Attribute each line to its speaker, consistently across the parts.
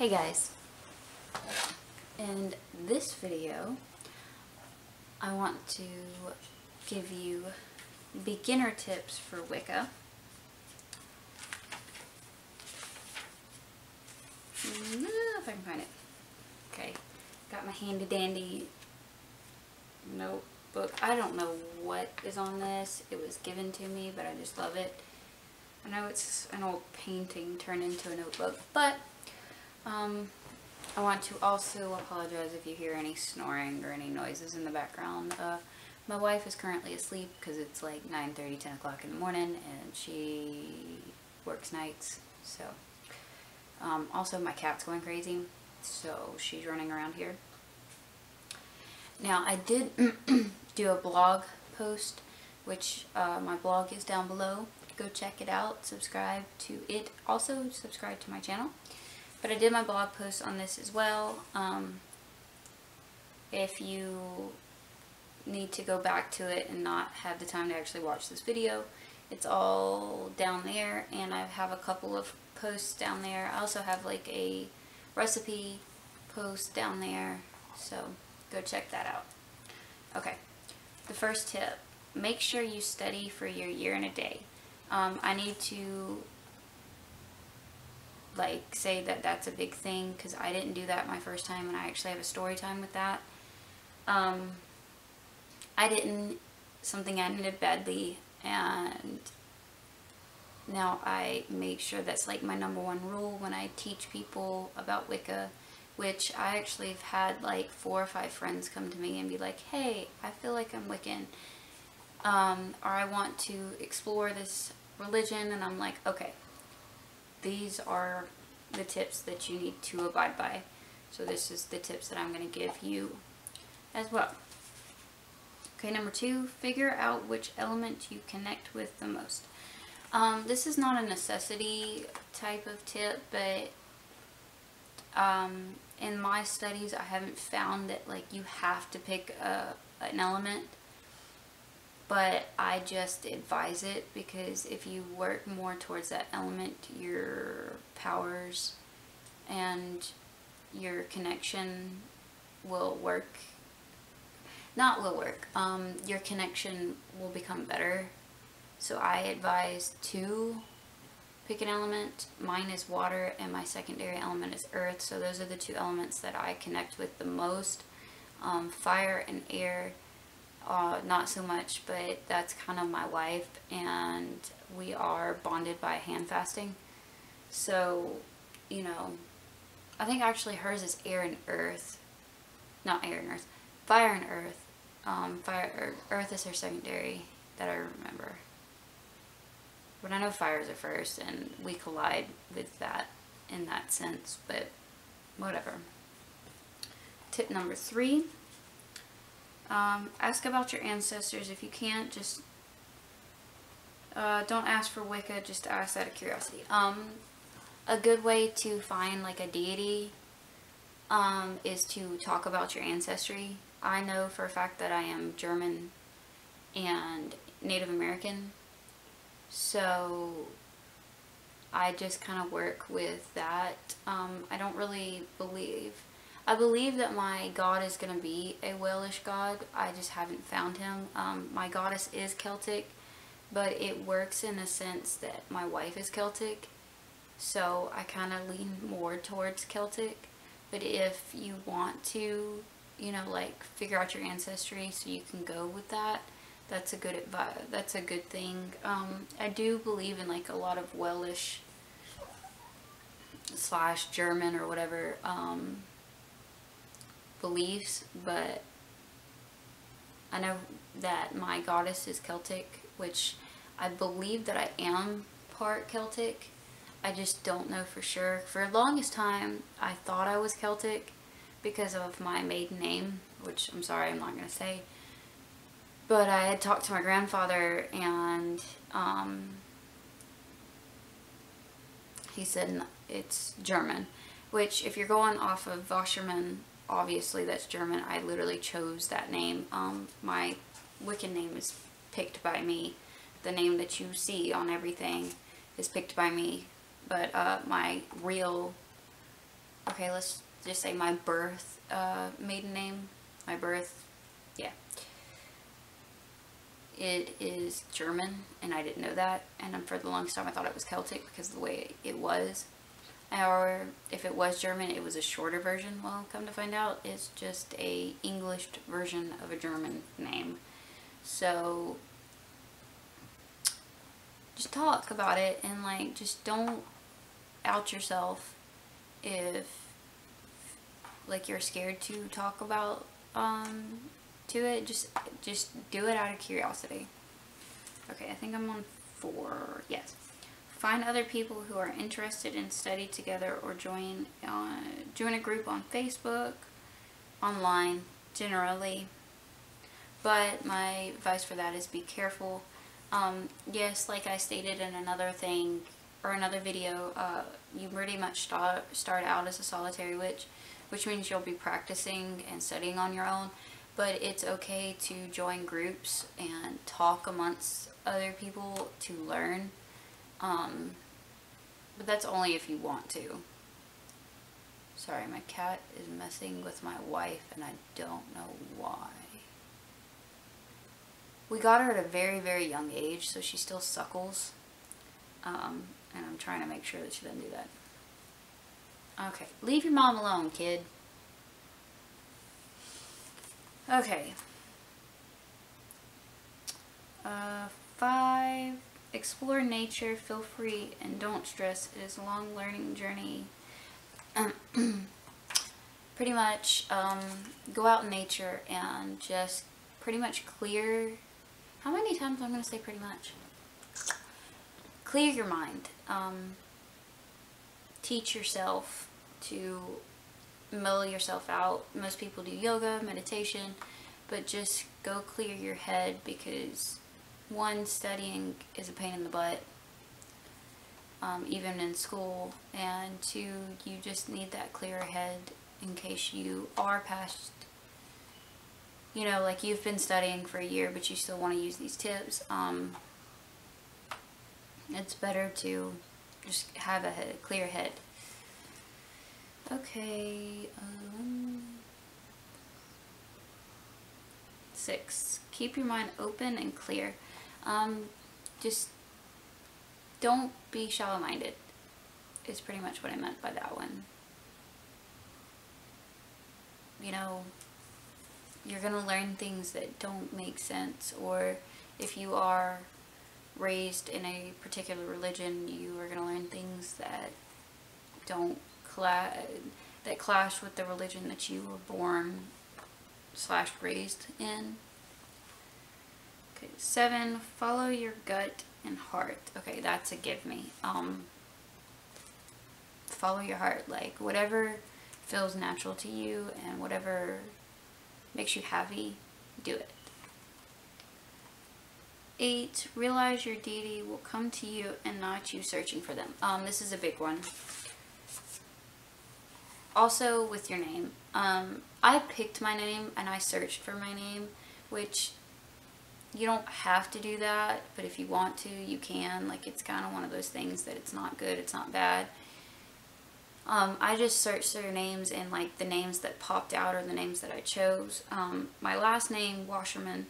Speaker 1: Hey guys, in this video I want to give you beginner tips for Wicca. If I can find it. Okay, got my handy dandy notebook. I don't know what is on this. It was given to me, but I just love it. I know it's an old painting turned into a notebook, but I want to also apologize if you hear any snoring or any noises in the background. My wife is currently asleep because it's like 9:30, 10 o'clock in the morning, and she works nights, so. Also, my cat's going crazy, so she's running around here. Now, I did do a blog post, which my blog is down below. Go check it out, subscribe to it. Also, subscribe to my channel. But I did my blog post on this as well. If you need to go back to it and not have the time to actually watch this video, it's all down there, and I have a couple of posts down there. I also have like a recipe post down there, so go check that out. Okay, the first tip, make sure you study for your year and a day. I need to like say that that's a big thing because I didn't do that my first time, and I actually have a story time with that. I didn't, something I needed badly, and now I make sure that's like my #1 rule when I teach people about Wicca, which I actually have had like 4 or 5 friends come to me and be like, hey, I feel like I'm Wiccan, or I want to explore this religion, and I'm like, okay, these are the tips that you need to abide by. So this is the tips that I'm going to give you as well. Okay, #2, figure out which element you connect with the most. This is not a necessity type of tip, but in my studies I haven't found that like you have to pick an element, but I just advise it because if you work more towards that element, your powers and your connection will work. Your connection will become better. So I advise to pick an element. Mine is water, and my secondary element is earth. So those are the 2 elements that I connect with the most. Fire and air, not so much, but that's kind of my wife, and we are bonded by hand fasting. So, you know, I think actually hers is air and earth. Not air and earth. Fire and earth. Earth is her secondary that I remember. But I know fire is her first, and we collide with that in that sense, but whatever. Tip #3, ask about your ancestors. If you can't, just don't ask for Wicca, just ask out of curiosity. A good way to find like a deity is to talk about your ancestry. I know for a fact that I am German and Native American, so I just kind of work with that. I don't really believe. I believe that my god is going to be a Welsh god. I just haven't found him. My goddess is Celtic, but it works in the sense that my wife is Celtic, so I kind of lean more towards Celtic. But if you want to, you know, like figure out your ancestry so you can go with that, that's a good advice. That's a good thing. I do believe in like a lot of Welsh / German or whatever beliefs, but I know that my goddess is Celtic, which I believe that I am part Celtic. I just don't know for sure. For the longest time, I thought I was Celtic because of my maiden name, which I'm sorry, I'm not going to say. But I had talked to my grandfather, and he said it's German, which if you're going off of ᴊᴇᴅ, obviously that's German. I literally chose that name. My Wiccan name is picked by me. The name that you see on everything is picked by me. But my real okay, let's just say my birth maiden name, my birth, yeah, it is German, and I didn't know that, and for the longest time I thought it was Celtic because of the way it was, or if it was German it was a shorter version. Well, come to find out, it's just a English version of a German name. So just talk about it, and like, just don't out yourself if like you're scared to talk about to it. Just do it out of curiosity. Okay, I think I'm on 4. Yes. Find other people who are interested in study together, or join a group on Facebook, online generally. But my advice for that is be careful. Yes, like I stated in another thing, or another video, you pretty much start out as a solitary witch, which means you'll be practicing and studying on your own, but it's okay to join groups and talk amongst other people to learn, but that's only if you want to. Sorry, my cat is messing with my wife and I don't know why. We got her at a very, very young age, so she still suckles. And I'm trying to make sure that she doesn't do that. Okay, leave your mom alone, kid. Okay. 5, explore nature, feel free, and don't stress. It is a long learning journey. Pretty much, go out in nature and just pretty much clear. How many times I'm going to say pretty much? Clear your mind. Teach yourself to mellow yourself out. Most people do yoga, meditation, but just go clear your head, because 1, studying is a pain in the butt, even in school, and 2, you just need that clearer head in case you are past, you know, like you've been studying for a year but you still want to use these tips. It's better to just have a clear head. Okay, 6, keep your mind open and clear. Just don't be shallow-minded is pretty much what I meant by that one. You know, you're gonna learn things that don't make sense, or if you are raised in a particular religion, you are gonna learn things that don't clash with the religion that you were born / raised in. Okay, 7, follow your gut and heart. Okay, that's a give me. Follow your heart, like whatever feels natural to you and whatever makes you happy, do it. 8, realize your deity will come to you and not you searching for them. This is a big one. Also with your name. I picked my name and I searched for my name, which you don't have to do that, but if you want to, you can. Like, it's kind of one of those things that it's not good, it's not bad. I just searched their names, and like the names that popped out are the names that I chose. My last name, Wasserman,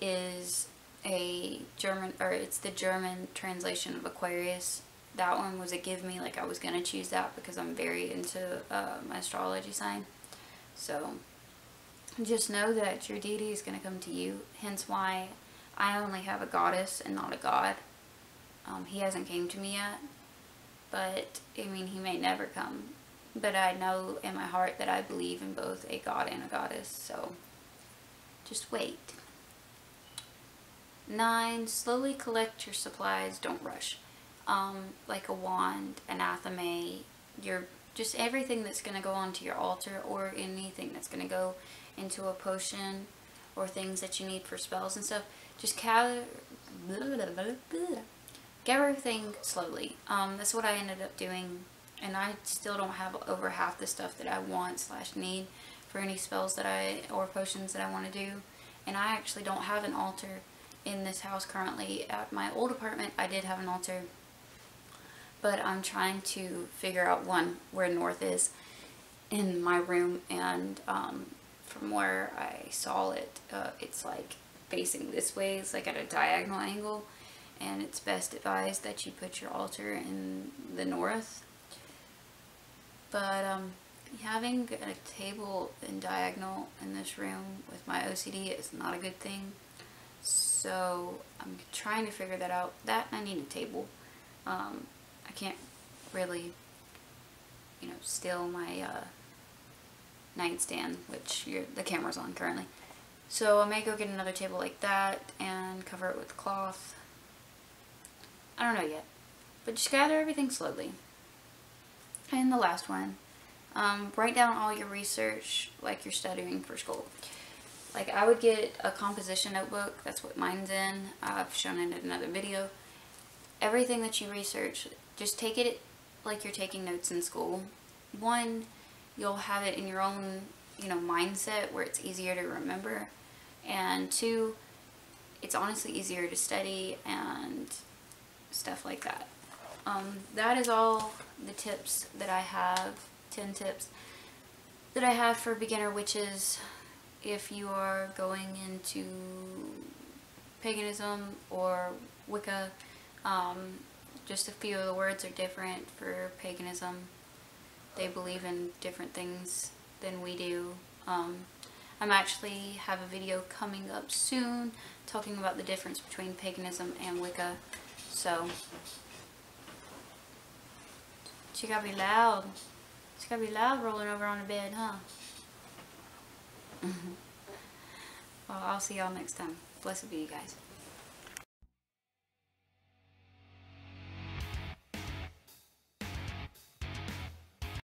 Speaker 1: is a German, or it's the German translation of Aquarius. That one was a give me, like I was gonna choose that because I'm very into my astrology sign. So just know that your deity is gonna come to you, hence why I only have a goddess and not a god. He hasn't came to me yet, but I mean, he may never come. But I know in my heart that I believe in both a god and a goddess, so just wait. 9, slowly collect your supplies, don't rush. Like a wand, an athame, just everything that's going to go onto your altar, or anything that's going to go into a potion, or things that you need for spells and stuff. Just gather everything slowly. That's what I ended up doing, and I still don't have over half the stuff that I want / need for any spells that or potions that I want to do. And I actually don't have an altar in this house currently. At my old apartment, I did have an altar, but I'm trying to figure out, one, where north is in my room, and from where I saw it, it's like facing this way. It's like at a diagonal angle, and it's best advised that you put your altar in the north. But having a table in diagonal in this room with my OCD is not a good thing. So I'm trying to figure that out. That, and I need a table. I can't really, you know, steal my nightstand, which the camera's on currently. So I may go get another table like that and cover it with cloth. I don't know yet, but just gather everything slowly. And the last one, write down all your research like you're studying for school. Like, I would get a composition notebook. That's what mine's in. I've shown it in another video. Everything that you research, just take it like you're taking notes in school. One, you'll have it in your own, you know, mindset where it's easier to remember. And two, it's honestly easier to study and stuff like that. That is all the tips that I have, 10 tips that I have for beginner witches. If you are going into paganism or Wicca, just a few of the words are different for paganism. They believe in different things than we do. I'm actually have a video coming up soon talking about the difference between paganism and Wicca. So, she gotta be loud. It's gotta be loud rolling over on the bed, huh? Well, I'll see y'all next time. Blessed be you guys.